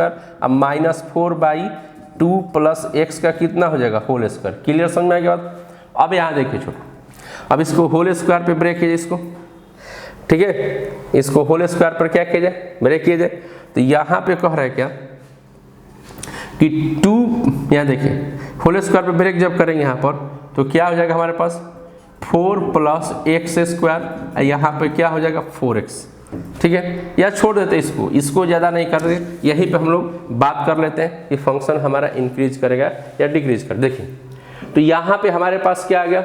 अब -4/2 + x का कितना हो जाएगा होल स्क्वायर। क्लियर समझ में आ गया बात। अब यहाँ देखिए छोटू, अब इसको होल स्क्वायर पे ब्रेक कीजिए इसको, ठीक है, इसको होल स्क्वायर पर क्या किया जाए, ब्रेक किया जाए। तो यहाँ पे कह रहा है क्या कि 2, यहाँ देखिए होल स्क्वायर पे ब्रेक जब करेंगे यहाँ पर तो क्या हो जाएगा हमारे पास 4 + x², यहाँ पे क्या हो जाएगा 4x, ठीक है। या छोड़ देते हैं इसको ज़्यादा नहीं कर रहे, यहीं पे हम लोग बात कर लेते हैं कि फंक्शन हमारा इंक्रीज करेगा या डिक्रीज कर। देखिए तो यहाँ पे हमारे पास क्या आ गया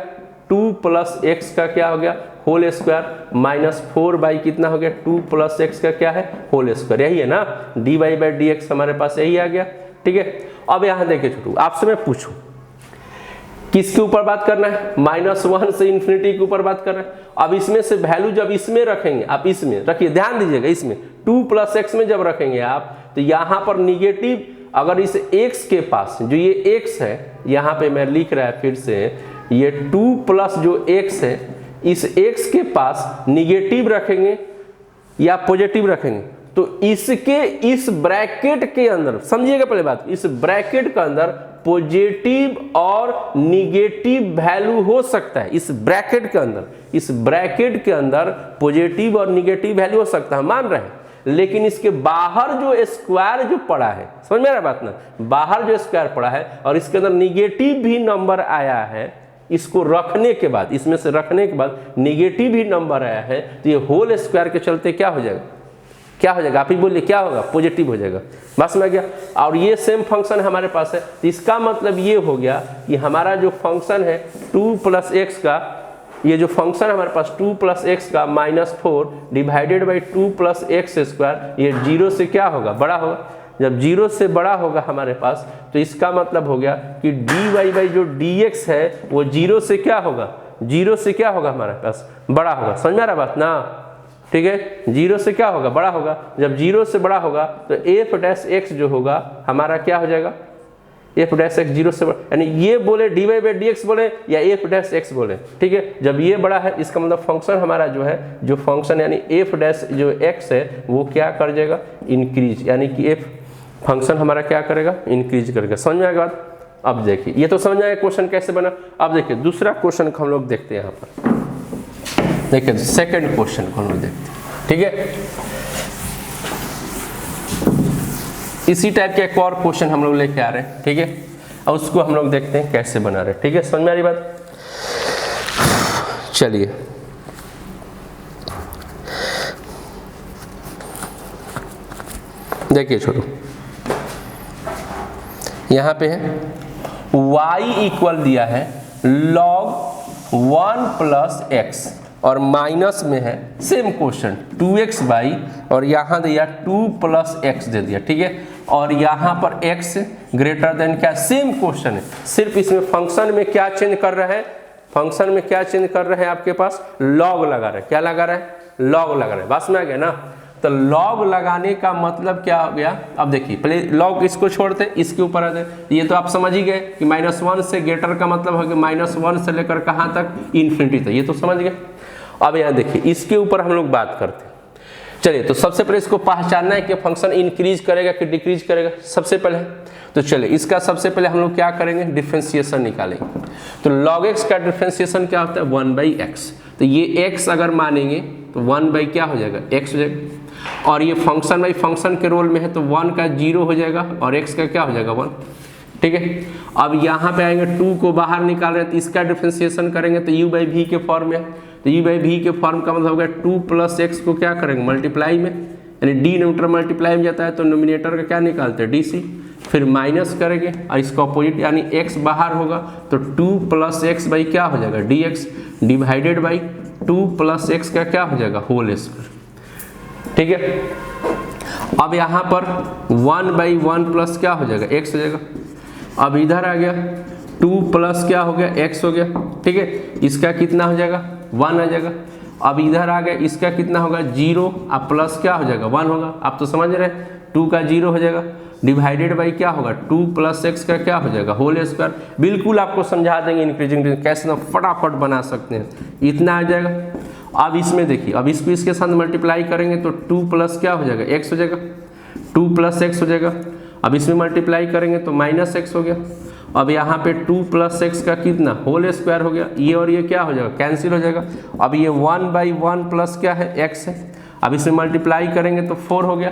2 + x का क्या हो गया होल स्क्वायर -4 कितना हो गया 2 + x का क्या है होल स्क्वायर, यही है ना, dy/dx हमारे पास यही आ गया, ठीक है। अब यहाँ देखिए छोटू, आपसे मैं पूछूं किसके ऊपर बात करना है, -1 से इन्फिनिटी के ऊपर बात करना है। अब इसमें से वैल्यू जब इसमें रखेंगे, आप इसमें रखिए, ध्यान दीजिएगा, इसमें 2 + x में जब रखेंगे आप तो यहाँ पर निगेटिव, अगर इस x के पास जो ये x है, यहाँ पे मैं लिख रहा है फिर से, ये 2 + जो x है, इस x के पास निगेटिव रखेंगे या पॉजिटिव रखेंगे तो इसके इस ब्रैकेट के अंदर, समझिएगा पहले बात, इस ब्रैकेट के अंदर पॉजिटिव और निगेटिव वैल्यू हो सकता है। इस ब्रैकेट के अंदर पॉजिटिव और निगेटिव वैल्यू हो सकता है, मान रहे हैं, लेकिन इसके बाहर जो स्क्वायर जो पड़ा है, समझ में आ रहा बात ना, बाहर जो स्क्वायर पड़ा है और इसके अंदर निगेटिव भी नंबर आया है, इसको रखने के बाद, इसमें से रखने के बाद निगेटिव भी नंबर आया है, तो ये होल स्क्वायर के चलते क्या हो जाएगा, क्या हो जाएगा, आप ही बोलिए क्या होगा, पॉजिटिव हो जाएगा। बस में गया। और ये सेम फंक्शन हमारे पास है, तो इसका मतलब ये हो गया कि हमारा जो फंक्शन है 2 + x का, ये जो फंक्शन हमारे पास 2 + x का -4 / 2 + x², ये 0 से क्या होगा, बड़ा होगा। जब 0 से बड़ा होगा हमारे पास तो इसका मतलब हो गया कि dy जो dx है वो 0 से क्या होगा, 0 से क्या होगा हमारे पास बड़ा होगा। समझ में आ रहा बात ना, ठीक है, 0 से क्या होगा, बड़ा होगा। जब 0 से बड़ा होगा तो f' जो होगा हमारा क्या हो जाएगा, f' 0 से बड़ा, यानी ये बोले dy/dx बोले या f' बोले, ठीक है। जब ये बड़ा है इसका मतलब फंक्शन हमारा जो है, जो फंक्शन यानी f' जो x है वो क्या कर जाएगा, इंक्रीज, यानी कि f फंक्शन हमारा क्या करेगा, इंक्रीज करेगा। समझ में आएगा बात। अब देखिए ये तो समझ आया क्वेश्चन कैसे बना। अब देखिए दूसरा क्वेश्चन को हम लोग देखते हैं, यहाँ पर देखिए सेकंड क्वेश्चन को हम लोग देखते हैं, ठीक है। इसी टाइप के एक और क्वेश्चन हम लोग लेके आ रहे हैं, ठीक है, और उसको हम लोग देखते हैं कैसे बना रहे हैं, ठीक है। समझ में आ रही बात। चलिए देखिए छोटू, यहाँ पे है y इक्वल दिया है log 1 + x और माइनस में है सेम क्वेश्चन 2x/ और यहाँ दिया 2 + x दे दिया, ठीक है। और यहाँ पर x ग्रेटर देन क्या, सेम क्वेश्चन है, सिर्फ इसमें फंक्शन में क्या चेंज कर रहा है, फंक्शन में क्या चेंज कर रहे हैं, आपके पास लॉग लगा रहे हैं, क्या लगा रहे हैं, लॉग लगा रहे हैं। बस में आ गया ना। तो लॉग लगाने का मतलब क्या हो गया, अब देखिए पहले लॉग इसको छोड़ते इसके ऊपर आते, ये तो आप समझ ही गए कि -1 से ग्रेटर का मतलब हो गया -1 से लेकर कहाँ तक, इन्फिनिटी तक, ये तो समझ गए। अब यहाँ देखिए इसके ऊपर हम लोग बात करते हैं। चलिए तो सबसे पहले इसको पहचानना है कि फंक्शन इंक्रीज करेगा कि डिक्रीज करेगा, सबसे पहले। तो चलिए इसका सबसे पहले हम लोग क्या करेंगे, डिफरेंशिएशन निकालेंगे। तो log x का डिफरेंशिएशन क्या होता है, 1/x। तो ये x अगर मानेंगे तो 1/ क्या हो जाएगा, x हो जाएगा। और ये फंक्शन बाई फंक्शन के रोल में है तो 1 का 0 हो जाएगा और x का क्या हो जाएगा 1, ठीक है। अब यहाँ पे आएंगे 2 को बाहर निकाल रहे हैं तो इसका डिफरेंशिएशन करेंगे तो u/v के फॉर्म में है। तो u/v के फॉर्म का मतलब हो गया 2 + x को क्या करेंगे, मल्टीप्लाई में, यानी डिनोमिनेटर मल्टीप्लाई में जाता है तो नोमिनेटर का क्या निकालते हैं, dc, फिर माइनस करेंगे और इसका अपोजिट यानी x बाहर होगा तो 2 + x/ क्या हो जाएगा, dx / 2 + x का क्या हो जाएगा, होल स्क्वायर, ठीक है। अब यहाँ पर 1/1 प्लस क्या हो जाएगा, x हो जाएगा। अब इधर आ गया 2 प्लस क्या हो गया, x हो गया, ठीक है। इसका कितना हो जाएगा, 1 आ जाएगा। अब इधर आ गया इसका कितना होगा, 0, अब प्लस क्या हो जाएगा, 1 होगा। आप तो समझ रहे हैं, 2 का 0 हो जाएगा डिवाइडेड बाई क्या होगा, 2 + x का क्या हो जाएगा, होल स्क्वायर। बिल्कुल आपको समझा देंगे इंक्रीजिंग कैसे ना फटाफट बना सकते हैं, इतना आ जाएगा। अब इसमें देखिए, अब इसको इसके साथ मल्टीप्लाई करेंगे तो 2 प्लस क्या हो जाएगा, x हो जाएगा। 2 प्लस एक्स हो जाएगा। अब इसमें मल्टीप्लाई करेंगे तो माइनस एक्स हो गया। अब यहाँ पे 2 प्लस एक्स का कितना होल स्क्वायर हो गया, ये और ये क्या हो जाएगा, कैंसिल हो जाएगा। अब ये 1/1 प्लस क्या है, एक्स है। अब इसमें मल्टीप्लाई करेंगे तो 4 हो गया,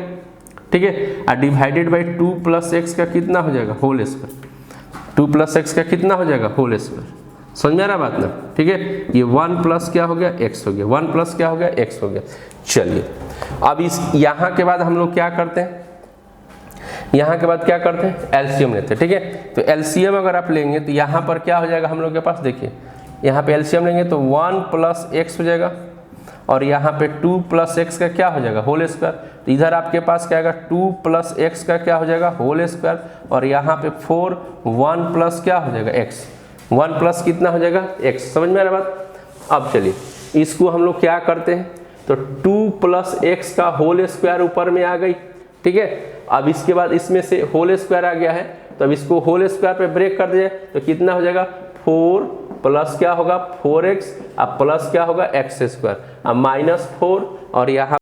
ठीक है। और डिवाइडेड बाई 2 प्लस एक्स का कितना हो जाएगा, होल स्क्वायर। 2 प्लस एक्स का कितना हो जाएगा, होल स्क्वायर। समझ में आ रहा बात ना, ठीक है। ये 1 प्लस क्या हो गया, एक्स हो गया, 1 प्लस क्या हो गया, एक्स हो गया। चलिए अब इस यहाँ के बाद हम लोग क्या करते हैं, यहाँ के बाद क्या करते हैं, एलसीएम लेते हैं, ठीक है। तो एलसीएम अगर आप लेंगे तो यहाँ पर क्या हो जाएगा हम लोग के पास, देखिए यहाँ पे एलसीएम लेंगे तो 1 प्लस एक्स हो जाएगा और यहाँ पे 2 प्लस एक्स का क्या हो जाएगा, होल स्क्वायर। तो इधर आपके पास क्या आएगा, 2 प्लस एक्स का क्या हो जाएगा, होल स्क्वायर। और यहाँ पे 4, 1 प्लस क्या हो जाएगा, एक्स। 1 प्लस कितना हो जाएगा, एक्स। समझ में आ रहा बात। अब चलिए इसको हम लोग क्या करते हैं, तो 2 प्लस एक्स का होल स्क्वायर ऊपर में आ गई, ठीक है। अब इसके बाद इसमें से होल स्क्वायर आ गया है, तो अब इसको होल स्क्वायर पे ब्रेक कर दिए तो कितना हो जाएगा, 4 प्लस क्या होगा, 4x, अब प्लस क्या होगा, एक्स स्क्वायर, अब -4 और यहाँ